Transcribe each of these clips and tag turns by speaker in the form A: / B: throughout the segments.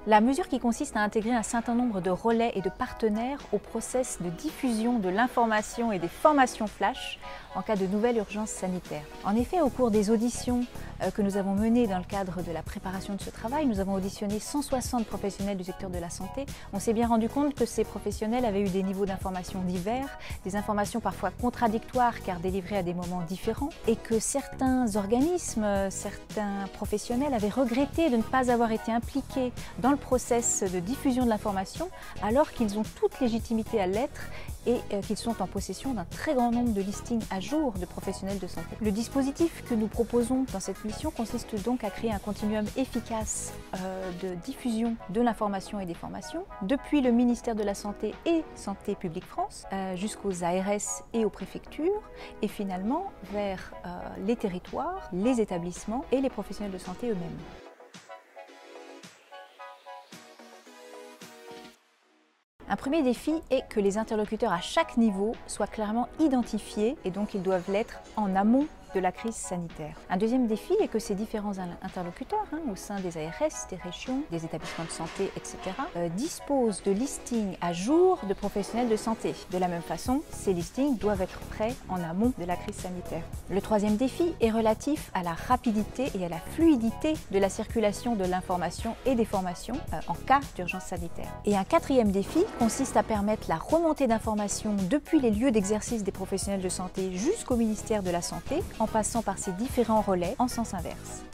A: La mesure qui consiste à intégrer un certain nombre de relais et de partenaires au process de diffusion de l'information et des formations flash en cas de nouvelle urgence sanitaire. En effet, au cours des auditions que nous avons menées dans le cadre de la préparation de ce travail, nous avons auditionné 160 professionnels du secteur de la santé. On s'est bien rendu compte que ces professionnels avaient eu des niveaux d'information divers, des informations parfois contradictoires car délivrées à des moments différents, et que certains organismes, certains professionnels avaient regretté de ne pas avoir été impliqués dans le process de diffusion de l'information alors qu'ils ont toute légitimité à l'être et qu'ils sont en possession d'un très grand nombre de listings à jour de professionnels de santé. Le dispositif que nous proposons dans cette mission consiste donc à créer un continuum efficace de diffusion de l'information et des formations depuis le ministère de la Santé et Santé publique France jusqu'aux ARS et aux préfectures et finalement vers les territoires, les établissements et les professionnels de santé eux-mêmes. Un premier défi est que les interlocuteurs à chaque niveau soient clairement identifiés et donc ils doivent l'être en amont de la crise sanitaire. Un deuxième défi est que ces différents interlocuteurs au sein des ARS, des régions, des établissements de santé, etc. Disposent de listings à jour de professionnels de santé. De la même façon, ces listings doivent être prêts en amont de la crise sanitaire. Le troisième défi est relatif à la rapidité et à la fluidité de la circulation de l'information et des formations en cas d'urgence sanitaire. Et un quatrième défi consiste à permettre la remontée d'informations depuis les lieux d'exercice des professionnels de santé jusqu'au ministère de la Santé, en passant par ces différents relais en sens inverse.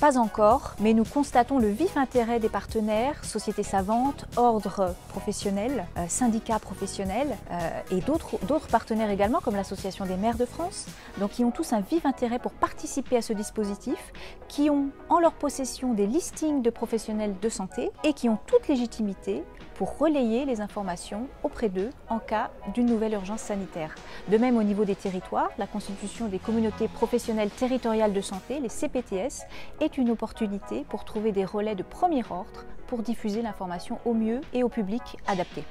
A: Pas encore, mais nous constatons le vif intérêt des partenaires, sociétés savantes, ordres professionnels, syndicats professionnels et d'autres partenaires également, comme l'Association des maires de France, donc qui ont tous un vif intérêt pour participer à ce dispositif, qui ont en leur possession des listings de professionnels de santé et qui ont toute légitimité pour relayer les informations auprès d'eux en cas d'une nouvelle urgence sanitaire. De même, au niveau des territoires, la constitution des communautés professionnelles territoriales de santé, les CPTS, est une opportunité pour trouver des relais de premier ordre pour diffuser l'information au mieux et au public adapté.